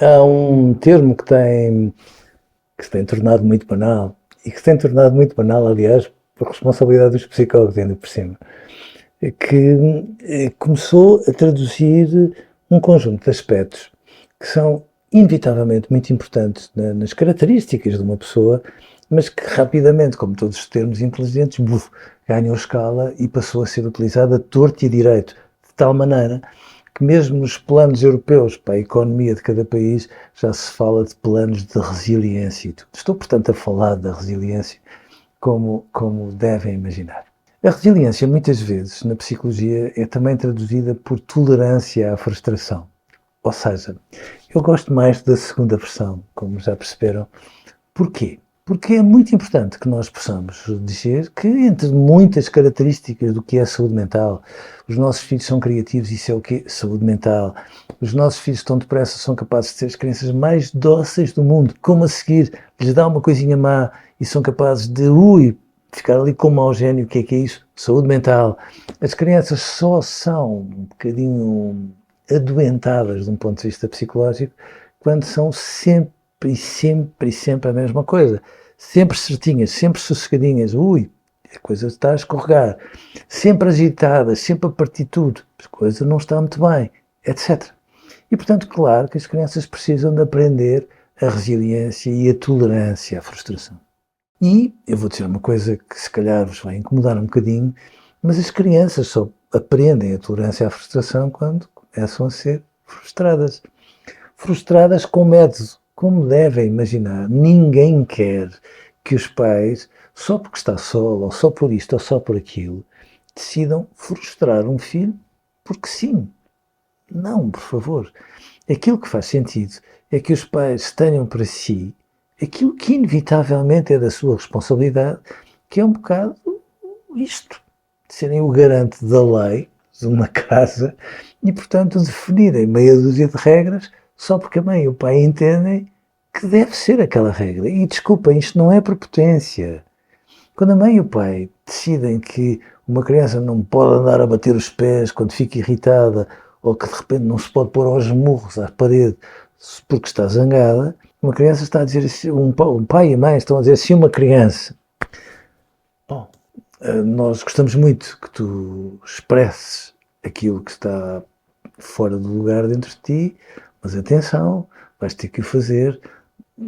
Há um termo que se tem tornado muito banal, e que se tem tornado muito banal, aliás, por responsabilidade dos psicólogos, ainda por cima, que começou a traduzir um conjunto de aspectos que são inevitavelmente muito importantes nas características de uma pessoa, mas que rapidamente, como todos os termos inteligentes, ganhou escala e passou a ser utilizado a torto e a direito, de tal maneira que mesmo nos planos europeus para a economia de cada país já se fala de planos de resiliência. Estou, portanto, a falar da resiliência como devem imaginar. A resiliência, muitas vezes, na psicologia, é também traduzida por tolerância à frustração. Ou seja, eu gosto mais da segunda versão, como já perceberam. Porquê? Porque é muito importante que nós possamos dizer que, entre muitas características do que é saúde mental, os nossos filhos são criativos, isso é o quê? Saúde mental. Os nossos filhos estão depressa, são capazes de ser as crianças mais dóceis do mundo. Como a seguir lhes dá uma coisinha má e são capazes de, ficar ali com um mau gênio, o que é isso? Saúde mental. As crianças só são um bocadinho adoentadas de um ponto de vista psicológico quando são sempre a mesma coisa. Sempre certinhas, sempre sossegadinhas. A coisa está a escorregar. Sempre agitadas, sempre a partir tudo. A coisa não está muito bem, etc. E, portanto, claro que as crianças precisam de aprender a resiliência e a tolerância à frustração. E eu vou dizer uma coisa que se calhar vos vai incomodar um bocadinho, mas as crianças só aprendem a tolerância à frustração quando começam a ser frustradas. Frustradas com método. Como devem imaginar, ninguém quer que os pais, só porque está só, ou só por isto, ou só por aquilo, decidam frustrar um filho porque sim. Não, por favor. Aquilo que faz sentido é que os pais tenham para si aquilo que inevitavelmente é da sua responsabilidade, que é um bocado isto, de serem o garante da lei de uma casa e, portanto, definirem meia dúzia de regras só porque a mãe e o pai entendem que deve ser aquela regra. E desculpem, isto não é prepotência. Quando a mãe e o pai decidem que uma criança não pode andar a bater os pés quando fica irritada ou que de repente não se pode pôr aos murros à parede porque está zangada, uma criança está a dizer assim, um pai e a mãe estão a dizer assim, uma criança. Bom, nós gostamos muito que tu expresses aquilo que está fora do lugar dentro de ti, mas atenção, vais ter que o fazer,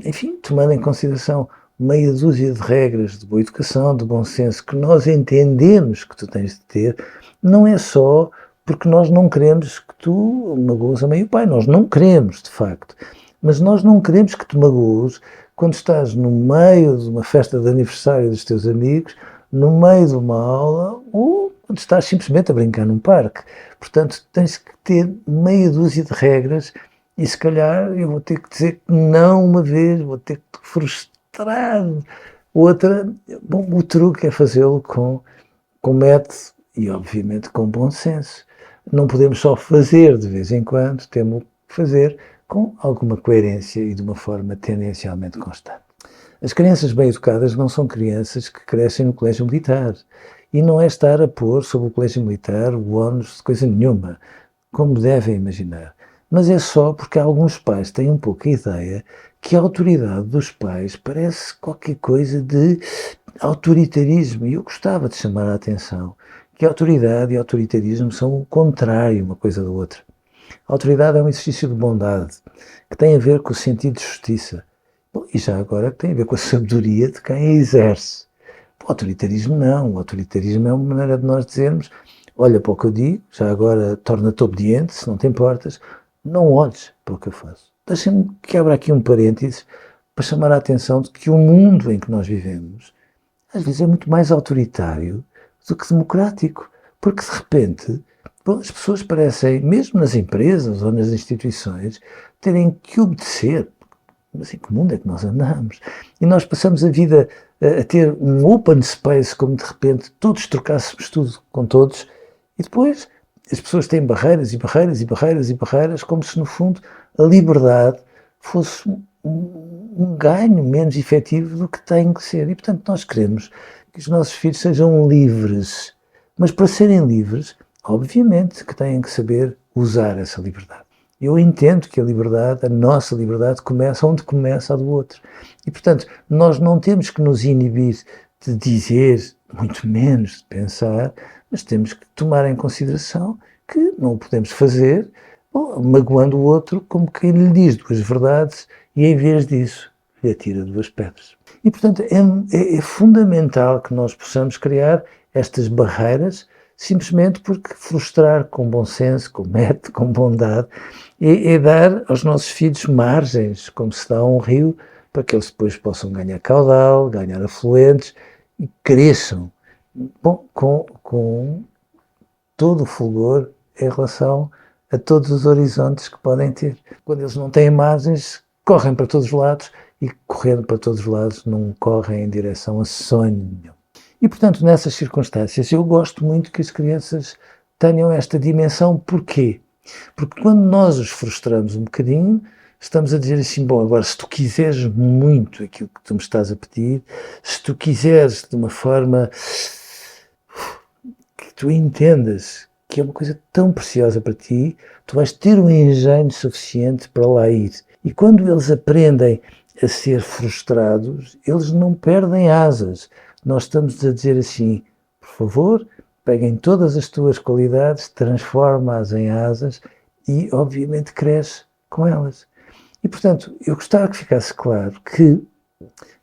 enfim, tomando em consideração meia dúzia de regras de boa educação, de bom senso, que nós entendemos que tu tens de ter, não é só porque nós não queremos que tu magoes a mãe e o pai, nós não queremos, de facto, mas nós não queremos que te magoes quando estás no meio de uma festa de aniversário dos teus amigos, no meio de uma aula ou quando estás simplesmente a brincar num parque. Portanto, tens que ter meia dúzia de regras e se calhar eu vou ter que dizer que não uma vez, vou ter que frustrar outra. Bom, o truque é fazê-lo com método e obviamente com bom senso. Não podemos só fazer de vez em quando, temos que fazer com alguma coerência e de uma forma tendencialmente constante. As crianças bem educadas não são crianças que crescem no colégio militar. E não é estar a pôr sobre o colégio militar o ónus de coisa nenhuma, como devem imaginar. Mas é só porque alguns pais têm um pouco a ideia que a autoridade dos pais parece qualquer coisa de autoritarismo. E eu gostava de chamar a atenção que a autoridade e autoritarismo são o contrário uma coisa da outra. A autoridade é um exercício de bondade, que tem a ver com o sentido de justiça. Bom, e já agora que tem a ver com a sabedoria de quem a exerce. O autoritarismo não. O autoritarismo é uma maneira de nós dizermos: olha para o que eu digo, já agora torna-te obediente, se não te importas, não olhes para o que eu faço. Deixem-me que abra aqui um parênteses para chamar a atenção de que o mundo em que nós vivemos às vezes é muito mais autoritário do que democrático, porque de repente as pessoas parecem, mesmo nas empresas ou nas instituições, terem que obedecer. Mas em que mundo é que nós andamos? E nós passamos a vida a ter um open space, como de repente todos trocássemos tudo com todos, e depois as pessoas têm barreiras e barreiras e barreiras e barreiras, como se no fundo a liberdade fosse um ganho menos efetivo do que tem que ser. E portanto nós queremos que os nossos filhos sejam livres, mas para serem livres, obviamente que têm que saber usar essa liberdade. Eu entendo que a liberdade, a nossa liberdade, começa onde começa a do outro. E, portanto, nós não temos que nos inibir de dizer, muito menos de pensar, mas temos que tomar em consideração que não o podemos fazer, magoando o outro como quem lhe diz duas verdades e, em vez disso, lhe atira duas pedras. E, portanto, é fundamental que nós possamos criar estas barreiras, simplesmente porque frustrar com bom senso, com método, com bondade, é dar aos nossos filhos margens, como se dá a um rio, para que eles depois possam ganhar caudal, ganhar afluentes e cresçam, com todo o fulgor em relação a todos os horizontes que podem ter. Quando eles não têm margens, correm para todos os lados e, correndo para todos os lados, não correm em direção a sonho nenhum. E, portanto, nessas circunstâncias, eu gosto muito que as crianças tenham esta dimensão. Porquê? Porque quando nós os frustramos um bocadinho, estamos a dizer assim, bom, agora se tu quiseres muito aquilo que tu me estás a pedir, se tu quiseres de uma forma que tu entendas que é uma coisa tão preciosa para ti, tu vais ter um engenho suficiente para lá ir. E quando eles aprendem a ser frustrados, eles não perdem asas. Nós estamos a dizer assim, por favor, peguem todas as tuas qualidades, transforma-as em asas e, obviamente, cresce com elas. E, portanto, eu gostava que ficasse claro que,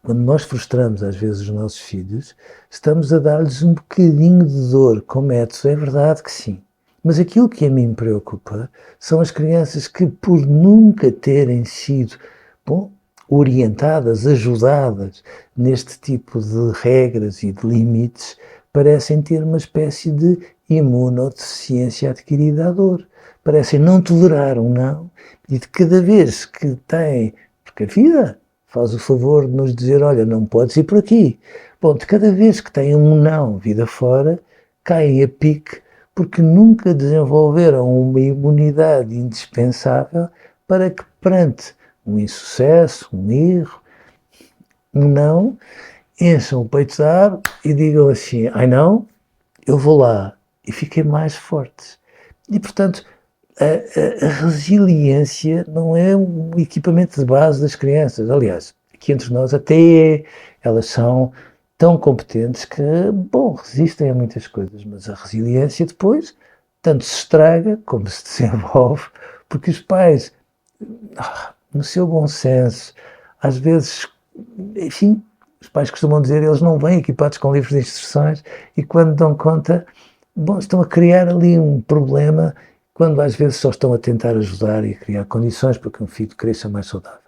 quando nós frustramos às vezes os nossos filhos, estamos a dar-lhes um bocadinho de dor com métodos, é verdade que sim. Mas aquilo que a mim me preocupa são as crianças que, por nunca terem sido, orientadas, ajudadas neste tipo de regras e de limites, parecem ter uma espécie de imunodeficiência adquirida à dor. Parecem não tolerar um não, e de cada vez que têm, porque a vida faz o favor de nos dizer, olha, não podes ir por aqui. Bom, de cada vez que têm um não vida fora, caem a pique, porque nunca desenvolveram uma imunidade indispensável para que, perante um insucesso, um erro, um não, encham o peito de ar e digam assim, ai não, eu vou lá, e fiquem mais fortes. E, portanto, a resiliência não é um equipamento de base das crianças. Aliás, aqui entre nós até elas são tão competentes que, resistem a muitas coisas, mas a resiliência depois tanto se estraga como se desenvolve, porque os pais, no seu bom senso, às vezes, enfim, os pais costumam dizer, eles não vêm equipados com livros de instruções e quando dão conta, estão a criar ali um problema, quando às vezes só estão a tentar ajudar e a criar condições para que um filho cresça mais saudável.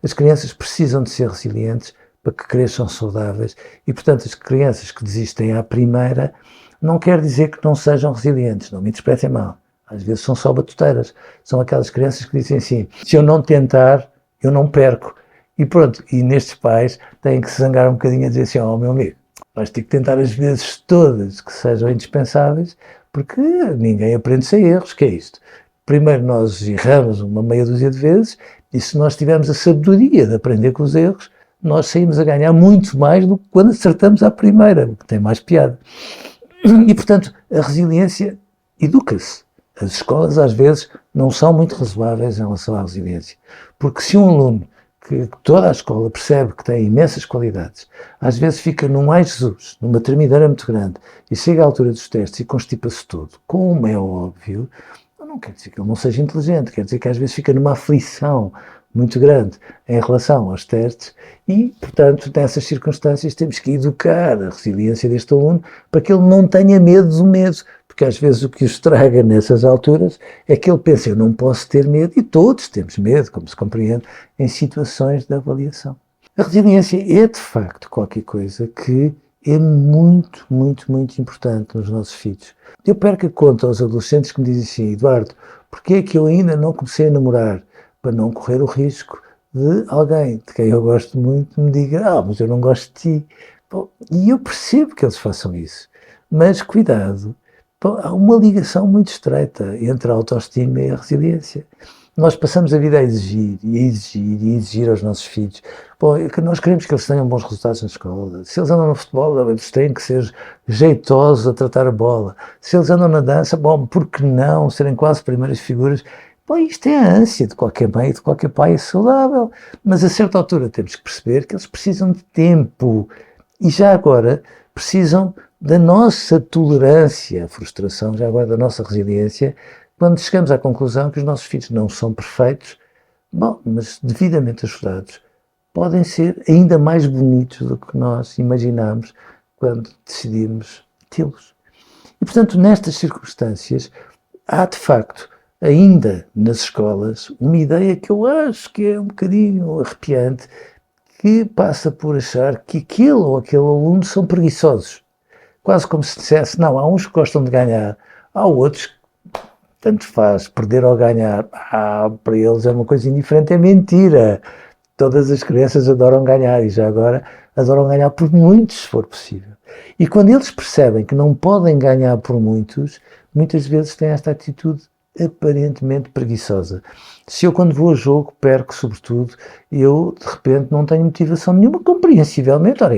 As crianças precisam de ser resilientes para que cresçam saudáveis e, portanto, as crianças que desistem à primeira não quer dizer que não sejam resilientes, não me interpretem mal. Às vezes são só batuteiras. São aquelas crianças que dizem assim, se eu não tentar, eu não perco. E pronto, e nestes pais têm que se zangar um bocadinho a dizer assim, meu amigo, vais ter que tentar as vezes todas que sejam indispensáveis, porque ninguém aprende sem erros, que é isto? Primeiro nós erramos uma meia dúzia de vezes e se nós tivermos a sabedoria de aprender com os erros, nós saímos a ganhar muito mais do que quando acertamos à primeira, o que tem mais piada. E, portanto, a resiliência educa-se. As escolas, às vezes, não são muito razoáveis em relação à resiliência. Porque se um aluno, que toda a escola percebe que tem imensas qualidades, às vezes fica num ai Jesus, numa tremideira muito grande, e chega à altura dos testes e constipa-se todo, como é óbvio, não quer dizer que ele não seja inteligente, quer dizer que às vezes fica numa aflição muito grande em relação aos testes e, portanto, nessas circunstâncias temos que educar a resiliência deste aluno para que ele não tenha medo do medo, porque às vezes o que o estraga nessas alturas é que ele pensa, eu não posso ter medo, e todos temos medo, como se compreende, em situações de avaliação. A resiliência é, de facto, qualquer coisa que é muito, muito, muito importante nos nossos filhos. Eu perco a conta aos adolescentes que me dizem assim, Eduardo, porquê é que eu ainda não comecei a namorar? Para não correr o risco de alguém de quem eu gosto muito me diga, mas eu não gosto de ti. E eu percebo que eles façam isso, mas cuidado, há uma ligação muito estreita entre a autoestima e a resiliência. Nós passamos a vida a exigir, e a exigir, e a exigir aos nossos filhos. Nós queremos que eles tenham bons resultados na escola. Se eles andam no futebol, eles têm que ser jeitosos a tratar a bola. Se eles andam na dança, por que não serem quase primeiras figuras? Bom, isto é a ânsia de qualquer mãe e de qualquer pai saudável, mas a certa altura temos que perceber que eles precisam de tempo e já agora precisam da nossa tolerância à frustração, já agora da nossa resiliência, quando chegamos à conclusão que os nossos filhos não são perfeitos, bom, mas devidamente ajudados, podem ser ainda mais bonitos do que nós imaginámos quando decidimos tê-los. E, portanto, nestas circunstâncias, há de facto, ainda nas escolas, uma ideia que eu acho que é um bocadinho arrepiante, que passa por achar que aquele ou aquele aluno são preguiçosos. Quase como se dissesse, não, há uns que gostam de ganhar, há outros que tanto faz perder ou ganhar. Para eles é uma coisa indiferente, é mentira. Todas as crianças adoram ganhar e já agora adoram ganhar por muitos, se for possível. E quando eles percebem que não podem ganhar por muitos, muitas vezes têm esta atitude aparentemente preguiçosa. Se eu, quando vou a jogo, perco sobretudo, eu de repente não tenho motivação nenhuma, compreensivelmente, ora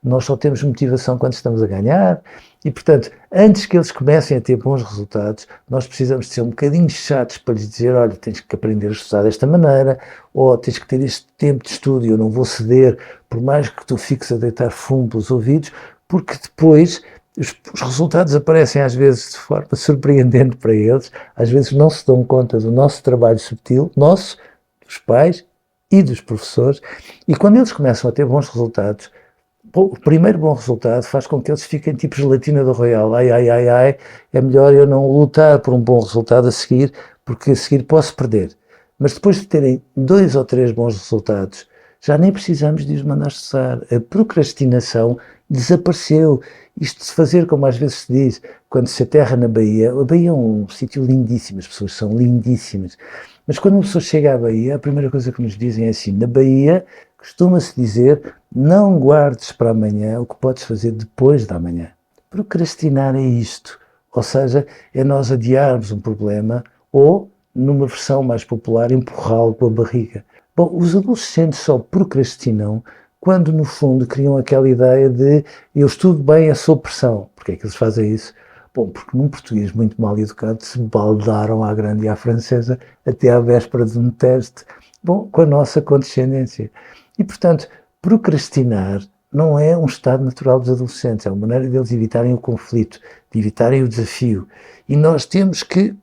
nós só temos motivação quando estamos a ganhar e, portanto, antes que eles comecem a ter bons resultados, nós precisamos de ser um bocadinho chatos para lhes dizer, olha, tens que aprender a estudar desta maneira, ou tens que ter este tempo de estudo e eu não vou ceder, por mais que tu fiques a deitar fumo pelos ouvidos, porque depois os resultados aparecem às vezes de forma surpreendente para eles, às vezes não se dão conta do nosso trabalho subtil, nosso, dos pais e dos professores, e quando eles começam a ter bons resultados, o primeiro bom resultado faz com que eles fiquem tipo gelatina do Royal, é melhor eu não lutar por um bom resultado a seguir, porque a seguir posso perder. Mas depois de terem 2 ou 3 bons resultados, já nem precisamos de os mandar cessar. A procrastinação desapareceu. Isto de fazer, como às vezes se diz, quando se aterra na Bahia, a Bahia é um sítio lindíssimo, as pessoas são lindíssimas, mas quando uma pessoa chega à Bahia, a primeira coisa que nos dizem é assim, na Bahia costuma-se dizer, não guardes para amanhã o que podes fazer depois da manhã. Procrastinar é isto, ou seja, é nós adiarmos um problema ou, numa versão mais popular, empurrá-lo com a barriga. Bom, os adolescentes só procrastinam quando, no fundo, criam aquela ideia de eu estudo bem, é sob pressão. Porquê é que eles fazem isso? Bom, porque num português muito mal educado se baldaram à grande e à francesa até à véspera de um teste, bom, com a nossa condescendência. E, portanto, procrastinar não é um estado natural dos adolescentes, é uma maneira deles evitarem o conflito, de evitarem o desafio. E nós temos que,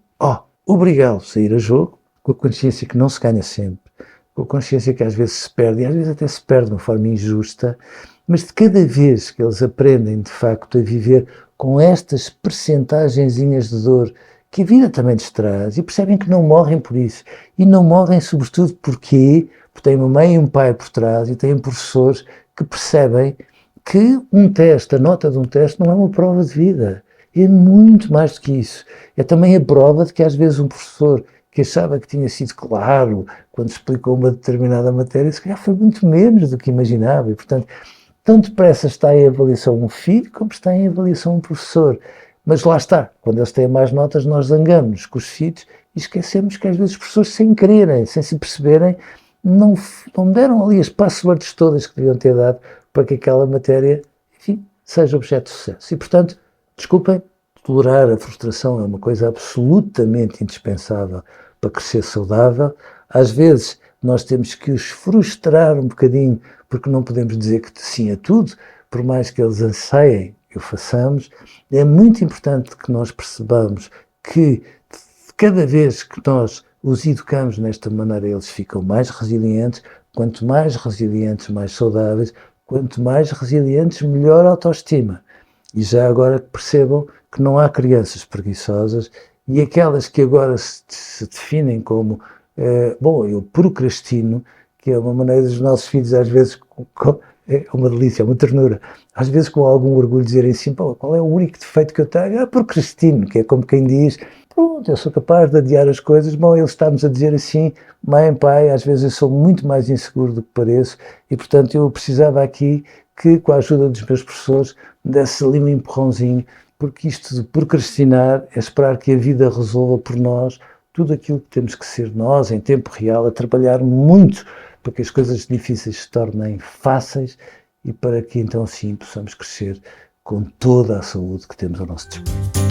obrigá-los a ir a jogo, com a consciência que não se ganha sempre, com a consciência que às vezes se perde, e às vezes até se perde de uma forma injusta, mas de cada vez que eles aprendem, de facto, a viver com estas percentagenzinhas de dor que a vida também lhes traz, e percebem que não morrem por isso, e não morrem sobretudo porque têm uma mãe e um pai por trás, e têm professores que percebem que um teste, a nota de um teste, não é uma prova de vida, é muito mais do que isso. É também a prova de que às vezes um professor que achava que tinha sido claro quando explicou uma determinada matéria, se calhar foi muito menos do que imaginava e, portanto, tão depressa está em avaliação um filho como está em avaliação um professor. Mas lá está, quando eles têm mais notas, nós zangamos com os filhos e esquecemos que às vezes os professores, sem quererem, sem se perceberem, não deram ali as passwords todas que deviam ter dado para que aquela matéria, enfim, seja objeto de sucesso. E, portanto, desculpem, tolerar a frustração é uma coisa absolutamente indispensável para crescer saudável. Às vezes nós temos que os frustrar um bocadinho porque não podemos dizer que sim a tudo, por mais que eles anseiem que o façamos. É muito importante que nós percebamos que cada vez que nós os educamos nesta maneira, eles ficam mais resilientes. Quanto mais resilientes, mais saudáveis. Quanto mais resilientes, melhor autoestima. E já agora percebam que não há crianças preguiçosas e aquelas que agora se definem como eu procrastino, que é uma maneira dos nossos filhos às vezes, é uma delícia, é uma ternura, às vezes com algum orgulho dizerem assim, qual é o único defeito que eu tenho? Procrastino, que é como quem diz, pronto, eu sou capaz de adiar as coisas. Bom, ele está-nos a dizer assim, mãe, pai, às vezes eu sou muito mais inseguro do que pareço e, portanto, eu precisava aqui que, com a ajuda dos meus professores, me desse ali um empurrãozinho, porque isto de procrastinar é esperar que a vida resolva por nós tudo aquilo que temos que ser nós, em tempo real, a trabalhar muito para que as coisas difíceis se tornem fáceis e para que então sim possamos crescer com toda a saúde que temos ao nosso dispor.